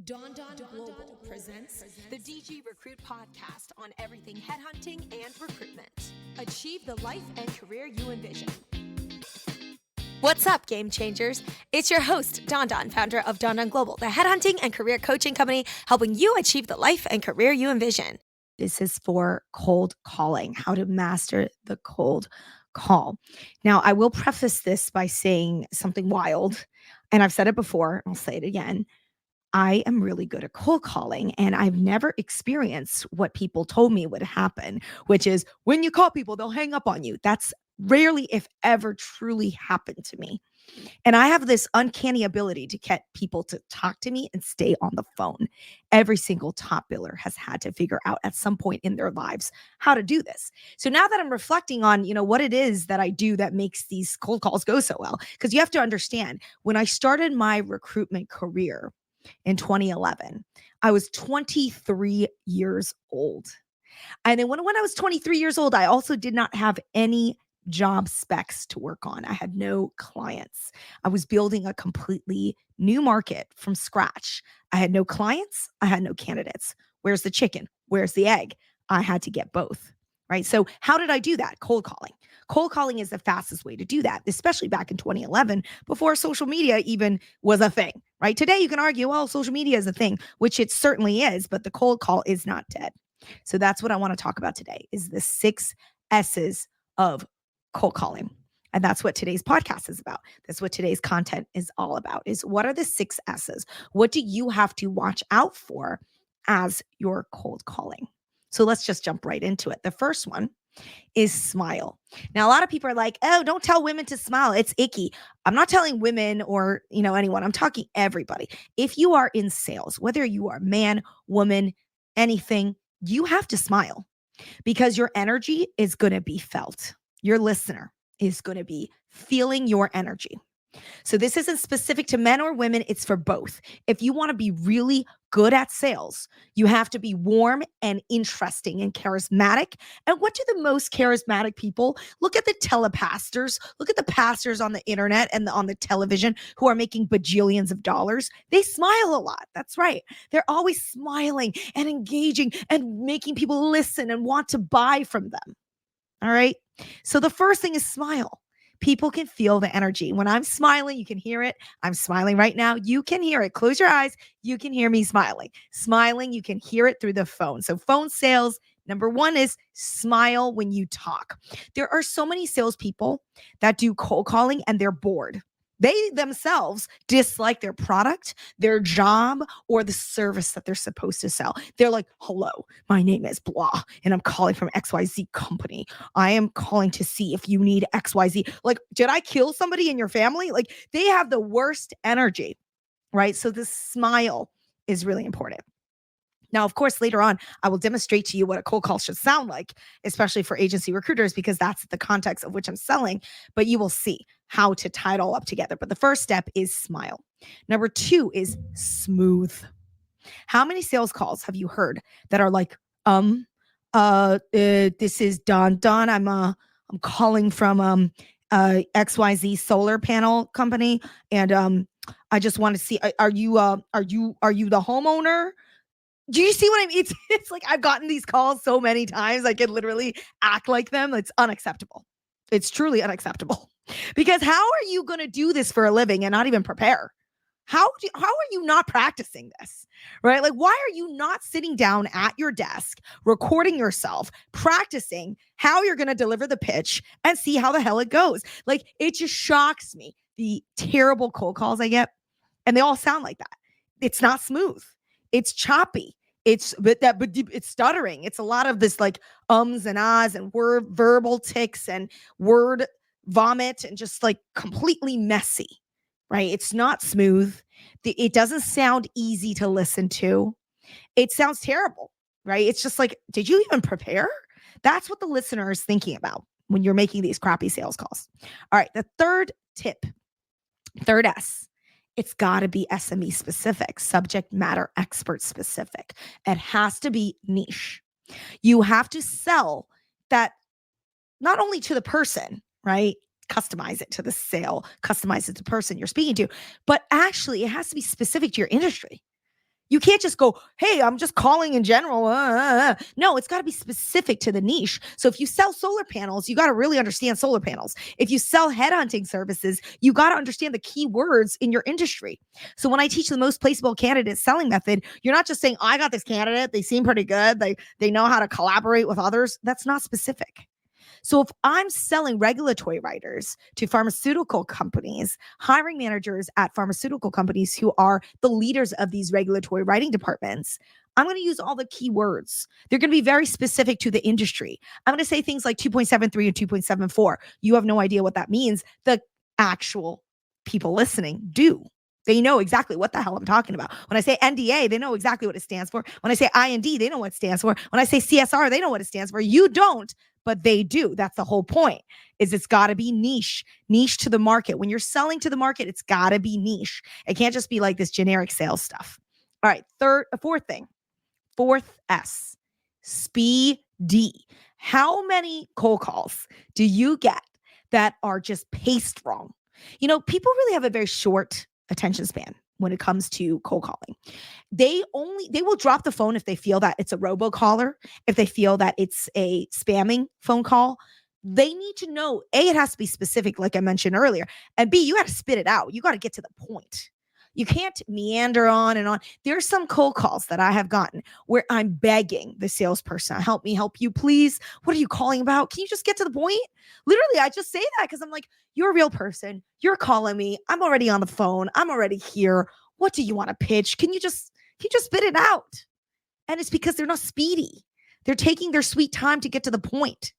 Don Global presents the DG Recruit podcast on everything headhunting and recruitment. Achieve the life and career you envision. What's up, game changers? It's your host, Don, founder of Don Global, the headhunting and career coaching company helping you achieve the life and career you envision. This is for cold calling, how to master the cold call. Now, I will preface this by saying something wild, and I've said it before, I'll say it again. I am really good at cold calling, and I've never experienced what people told me would happen, which is when you call people, they'll hang up on you. That's rarely, if ever, truly happened to me. And I have this uncanny ability to get people to talk to me and stay on the phone. Every single top biller has had to figure out at some point in their lives how to do this. So now that I'm reflecting on, what it is that I do that makes these cold calls go so well, because you have to understand, when I started my recruitment career in 2011, I was 23 years old. And then when I was 23 years old, I also did not have any job specs to work on. I had no clients. I was building a completely new market from scratch. I had no clients. I had no candidates. Where's the chicken? Where's the egg? I had to get both, right? So how did I do that? Cold calling. Cold calling is the fastest way to do that, especially back in 2011, before social media even was a thing, right? Today, you can argue, well, social media is a thing, which it certainly is, but the cold call is not dead. So that's what I want to talk about today, is the 6 S's of cold calling. And that's what today's podcast is about. That's what today's content is all about, is what are the 6 S's? What do you have to watch out for as you're cold calling? So let's just jump right into it. The first one is smile. Now, a lot of people are like, oh, don't tell women to smile. It's icky. I'm not telling women or, anyone. I'm talking everybody. If you are in sales, whether you are man, woman, anything, you have to smile because your energy is going to be felt. Your listener is going to be feeling your energy. So this isn't specific to men or women. It's for both. If you want to be really good at sales, you have to be warm and interesting and charismatic. And what do the most charismatic people? Look at the telepastors. Look at the pastors on the internet and on the television who are making bajillions of dollars. They smile a lot. That's right. They're always smiling and engaging and making people listen and want to buy from them. All right. So the first thing is smile. People can feel the energy. When I'm smiling, you can hear it. I'm smiling right now. You can hear it. Close your eyes. You can hear me smiling. Smiling, you can hear it through the phone. So phone sales, number 1 is smile when you talk. There are so many salespeople that do cold calling and they're bored. They themselves dislike their product, their job, or the service that they're supposed to sell. They're like, hello, my name is blah, and I'm calling from XYZ company. I am calling to see if you need XYZ. Like, did I kill somebody in your family? Like, they have the worst energy, right? So the smile is really important. Now, of course, later on, I will demonstrate to you what a cold call should sound like, especially for agency recruiters, because that's the context of which I'm selling. But you will see how to tie it all up together. But the first step is smile. Number 2 is smooth. How many sales calls have you heard that are like, this is Don. I'm calling from XYZ solar panel company, and I just want to see, are you the homeowner? Do you see what I mean? It's like I've gotten these calls so many times. I can literally act like them. It's unacceptable. It's truly unacceptable. Because how are you going to do this for a living and not even prepare? How are you not practicing this? Right? Like, why are you not sitting down at your desk, recording yourself, practicing how you're going to deliver the pitch and see how the hell it goes? Like, it just shocks me, the terrible cold calls I get. And they all sound like that. It's not smooth. It's choppy. It's stuttering. It's a lot of this like ums and ahs and word verbal tics and word vomit and just like completely messy, right? It's not smooth. It doesn't sound easy to listen to. It sounds terrible, right? It's just like, did you even prepare? That's what the listener is thinking about when you're making these crappy sales calls. All right. The third tip, third S. It's got to be SME specific, subject matter expert specific. It has to be niche. You have to sell that not only to the person, right? Customize it to the sale, customize it to the person you're speaking to, but actually it has to be specific to your industry. You can't just go, hey, I'm just calling in general. No, it's got to be specific to the niche. So if you sell solar panels, you got to really understand solar panels. If you sell headhunting services, you got to understand the key words in your industry. So when I teach the most placeable candidate selling method, you're not just saying, I got this candidate. They seem pretty good. They know how to collaborate with others. That's not specific. So if I'm selling regulatory writers to pharmaceutical companies, hiring managers at pharmaceutical companies who are the leaders of these regulatory writing departments, I'm going to use all the keywords. They're going to be very specific to the industry. I'm going to say things like 2.73 and 2.74. You have no idea what that means. The actual people listening do. They know exactly what the hell I'm talking about. When I say NDA, they know exactly what it stands for. When I say IND, they know what it stands for. When I say CSR, they know what it stands for. You don't, but they do. That's the whole point, is it's got to be niche to the market. When you're selling to the market, it's got to be niche. It can't just be like this generic sales stuff. All right, fourth S, speedy. How many cold calls do you get that are just paced wrong? People really have a very short attention span when it comes to cold calling. They will drop the phone if they feel that it's a robocaller, if they feel that it's a spamming phone call. They need to know, A, it has to be specific, like I mentioned earlier, and B, you got to spit it out. You got to get to the point. You can't meander on and on. There are some cold calls that I have gotten where I'm begging the salesperson, help me, help you, please. What are you calling about? Can you just get to the point? Literally, I just say that because I'm like, you're a real person. You're calling me. I'm already on the phone. I'm already here. What do you want to pitch? Can you just spit it out? And it's because they're not speedy. They're taking their sweet time to get to the point.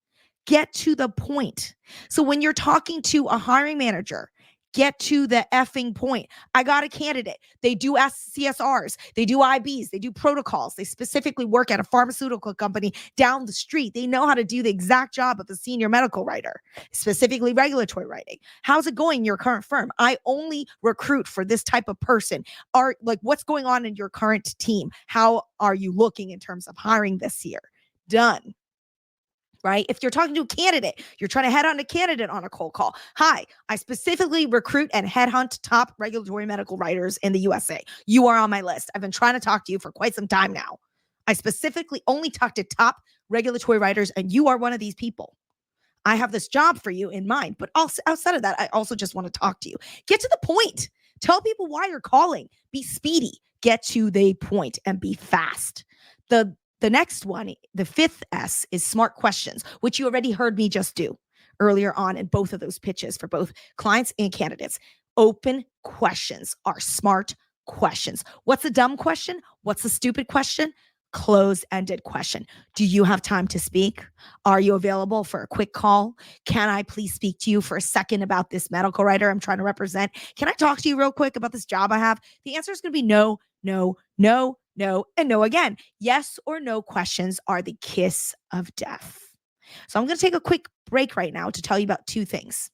Get to the point. So when you're talking to a hiring manager, get to the effing point. I got a candidate. They do CSRs. They do IBs. They do protocols. They specifically work at a pharmaceutical company down the street. They know how to do the exact job of a senior medical writer, specifically regulatory writing. How's it going in your current firm? I only recruit for this type of person. What's going on in your current team? How are you looking in terms of hiring this year? Done. Right? If you're talking to a candidate, you're trying to head on a candidate on a cold call. Hi, I specifically recruit and headhunt top regulatory medical writers in the USA. You are on my list. I've been trying to talk to you for quite some time now. I specifically only talk to top regulatory writers, and you are one of these people. I have this job for you in mind, but also outside of that, I also just want to talk to you. Get to the point. Tell people why you're calling. Be speedy. Get to the point and be fast. The next one, the fifth S, is smart questions, which you already heard me just do earlier on in both of those pitches for both clients and candidates. Open questions are smart questions. What's a dumb question? What's a stupid question? Closed-ended question. Do you have time to speak? Are you available for a quick call? Can I please speak to you for a second about this medical writer I'm trying to represent? Can I talk to you real quick about this job I have? The answer is going to be no, no, no, no, and no again. Yes or no questions are the kiss of death. So I'm going to take a quick break right now to tell you about two things.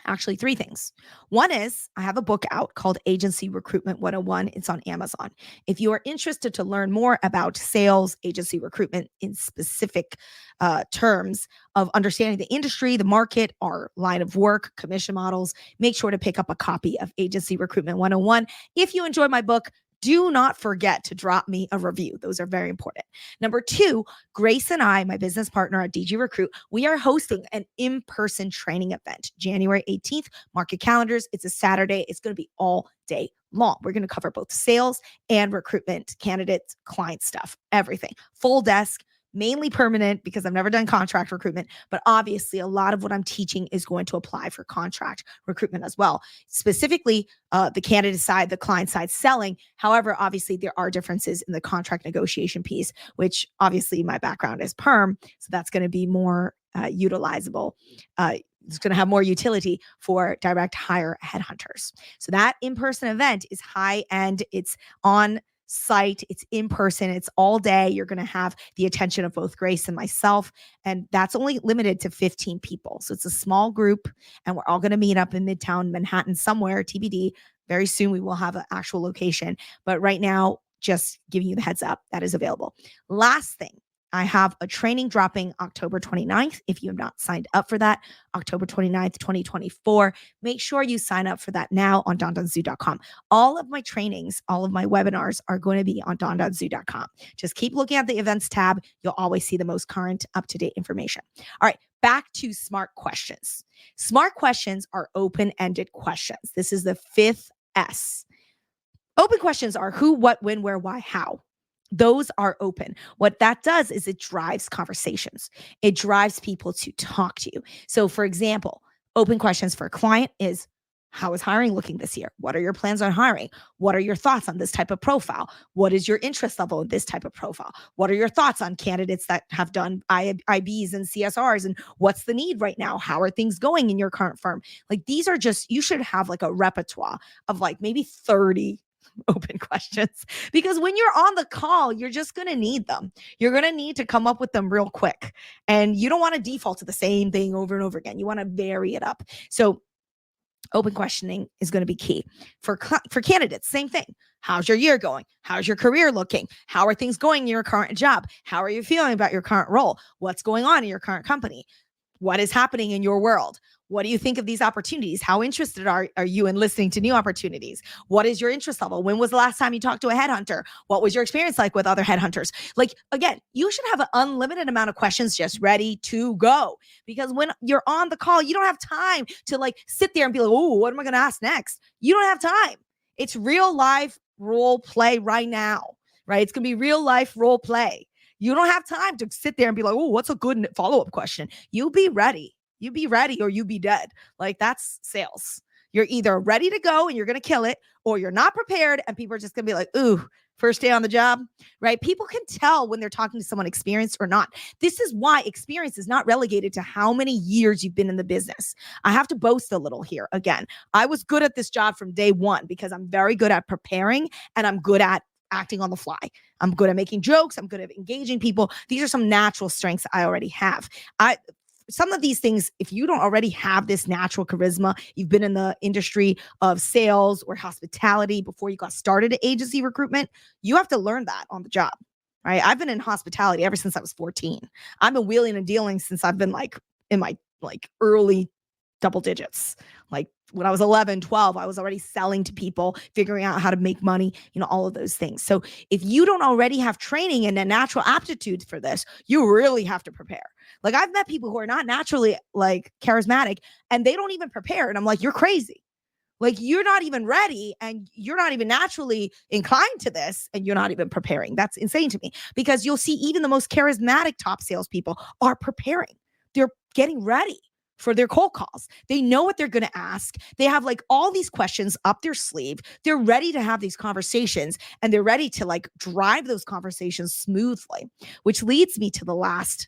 Actually, three things. One is I have a book out called Agency Recruitment 101. It's on Amazon. If you are interested to learn more about sales, agency recruitment in specific terms of understanding the industry, the market, our line of work, commission models, make sure to pick up a copy of Agency Recruitment 101. If you enjoy my book, do not forget to drop me a review. Those are very important. Number two, Grace and I, my business partner at DG Recruit, we are hosting an in-person training event, January 18th. Mark your calendars. It's a Saturday. It's going to be all day long. We're going to cover both sales and recruitment, candidates, client stuff, everything. Full desk, mainly permanent because I've never done contract recruitment, but obviously a lot of what I'm teaching is going to apply for contract recruitment as well. Specifically, the candidate side, the client side selling. However, obviously there are differences in the contract negotiation piece, which obviously my background is perm. So that's going to be more utilizable. It's going to have more utility for direct hire headhunters. So that in-person event is high end. It's on site, it's in person, it's all day. You're going to have the attention of both Grace and myself, and that's only limited to 15 people. So it's a small group, and we're all going to meet up in Midtown Manhattan somewhere, TBD. Very soon we will have an actual location, but right now, just giving you the heads up, that is available. Last thing, I have a training dropping October 29th. If you have not signed up for that, October 29th, 2024, make sure you sign up for that now on don.zoo.com. All of my trainings, all of my webinars are going to be on don.zoo.com. Just keep looking at the events tab. You'll always see the most current, up-to-date information. All right, back to smart questions. Smart questions are open-ended questions. This is the fifth S. Open questions are who, what, when, where, why, how. Those are open. What that does is it drives conversations. It drives people to talk to you. So for example, open questions for a client is, how is hiring looking this year? What are your plans on hiring? What are your thoughts on this type of profile? What is your interest level in this type of profile? What are your thoughts on candidates that have done IBs and CSRs? And what's the need right now? How are things going in your current firm? Like these are just, you should have like a repertoire of like maybe 30 open questions, because when you're on the call, you're just going to need them. You're going to need to come up with them real quick. And you don't want to default to the same thing over and over again. You want to vary it up. So open questioning is going to be key. For candidates, same thing. How's your year going? How's your career looking? How are things going in your current job? How are you feeling about your current role? What's going on in your current company? What is happening in your world? What do you think of these opportunities? How interested are you in listening to new opportunities? What is your interest level? When was the last time you talked to a headhunter? What was your experience like with other headhunters? Like, again, you should have an unlimited amount of questions just ready to go, because when you're on the call, you don't have time to like sit there and be like, oh, what am I going to ask next? You don't have time. It's real life role play right now, right? It's going to be real life role play. You don't have time to sit there and be like, oh, what's a good follow-up question? You be ready. You be ready or you be dead. Like that's sales. You're either ready to go and you're going to kill it, or you're not prepared and people are just going to be like, ooh, first day on the job, right? People can tell when they're talking to someone experienced or not. This is why experience is not relegated to how many years you've been in the business. I have to boast a little here. Again, I was good at this job from day one because I'm very good at preparing and I'm good at acting on the fly. I'm good at making jokes. I'm good at engaging people. These are some natural strengths I already have. Some of these things, if you don't already have this natural charisma, you've been in the industry of sales or hospitality before you got started at agency recruitment, you have to learn that on the job, right? I've been in hospitality ever since I was 14. I've been wheeling and dealing since I've been like in my like early double digits. Like when I was 11, 12, I was already selling to people, figuring out how to make money, all of those things. So if you don't already have training and a natural aptitude for this, you really have to prepare. Like I've met people who are not naturally like charismatic and they don't even prepare. And I'm like, you're crazy. Like you're not even ready and you're not even naturally inclined to this and you're not even preparing. That's insane to me, because you'll see even the most charismatic top salespeople are preparing. They're getting ready for their cold calls. They know what they're going to ask. They have like all these questions up their sleeve. They're ready to have these conversations and they're ready to like drive those conversations smoothly, which leads me to the last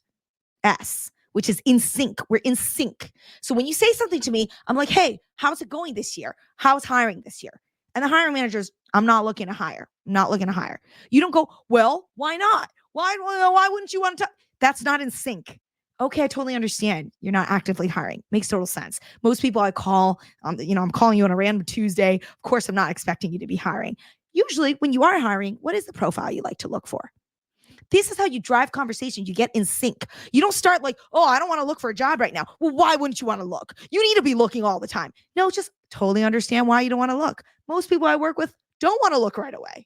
S, which is in sync. We're in sync. So when you say something to me, I'm like, hey, how's it going this year? How's hiring this year? And the hiring managers, I'm not looking to hire. I'm not looking to hire. You don't go, well, why not? Why wouldn't you want to? That's not in sync. Okay, I totally understand. You're not actively hiring. Makes total sense. Most people I call, I'm calling you on a random Tuesday. Of course, I'm not expecting you to be hiring. Usually when you are hiring, what is the profile you like to look for? This is how you drive conversation. You get in sync. You don't start like, oh, I don't want to look for a job right now. Well, why wouldn't you want to look? You need to be looking all the time. No, just totally understand why you don't want to look. Most people I work with don't want to look right away.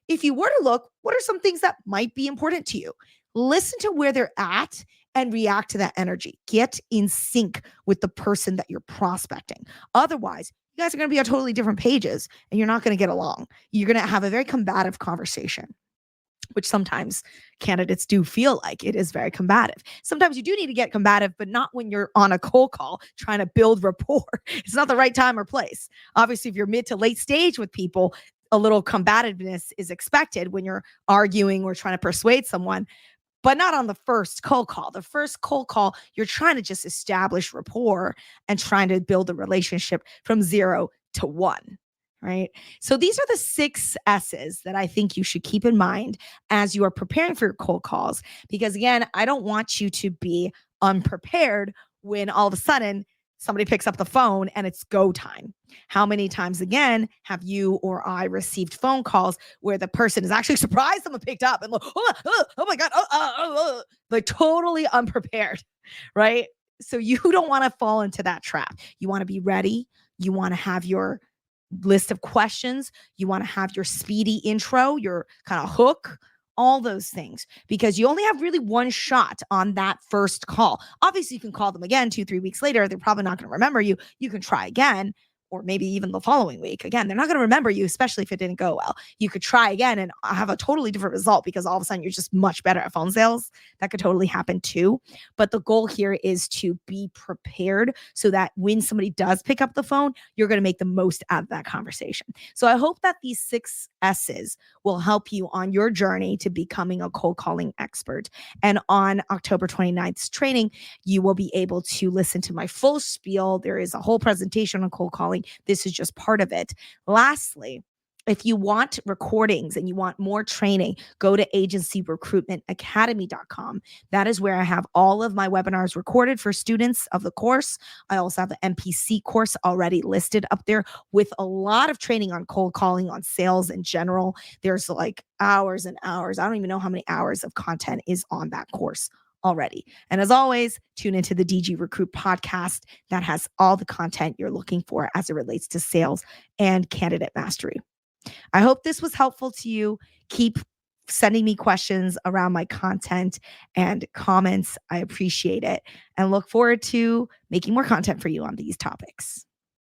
If you were to look, what are some things that might be important to you? Listen to where they're at and react to that energy. Get in sync with the person that you're prospecting. Otherwise, you guys are going to be on totally different pages and you're not going to get along. You're going to have a very combative conversation, which sometimes candidates do feel like it is very combative. Sometimes you do need to get combative, but not when you're on a cold call trying to build rapport. It's not the right time or place. Obviously, if you're mid to late stage with people, a little combativeness is expected when you're arguing or trying to persuade someone, but not on the first cold call. The first cold call, you're trying to just establish rapport and trying to build a relationship from 0 to 1. Right? So these are the 6 S's that I think you should keep in mind as you are preparing for your cold calls. Because again, I don't want you to be unprepared when all of a sudden somebody picks up the phone and it's go time? How many times again have you or I received phone calls where the person is actually surprised someone picked up and like, oh my God, like totally unprepared, right? So you don't want to fall into that trap. You want to be ready. You want to have your list of questions. You want to have your speedy intro, your kind of hook, all those things, because you only have really one shot on that first call. Obviously, you can call them again 2-3 weeks later. They're probably not going to remember you. You can try again, or maybe even the following week. Again, they're not going to remember you, especially if it didn't go well. You could try again and have a totally different result because all of a sudden you're just much better at phone sales. That could totally happen too. But the goal here is to be prepared so that when somebody does pick up the phone, you're going to make the most out of that conversation. So I hope that these 6 S's will help you on your journey to becoming a cold calling expert. And on October 29th's training, you will be able to listen to my full spiel. There is a whole presentation on cold calling. This is just part of it. Lastly, if you want recordings and you want more training, go to agencyrecruitmentacademy.com. That is where I have all of my webinars recorded for students of the course. I also have the MPC course already listed up there with a lot of training on cold calling, on sales in general. There's like hours and hours. I don't even know how many hours of content is on that course already. And as always, tune into the DG Recruit podcast that has all the content you're looking for as it relates to sales and candidate mastery. I hope this was helpful to you. Keep sending me questions around my content and comments. I appreciate it and look forward to making more content for you on these topics.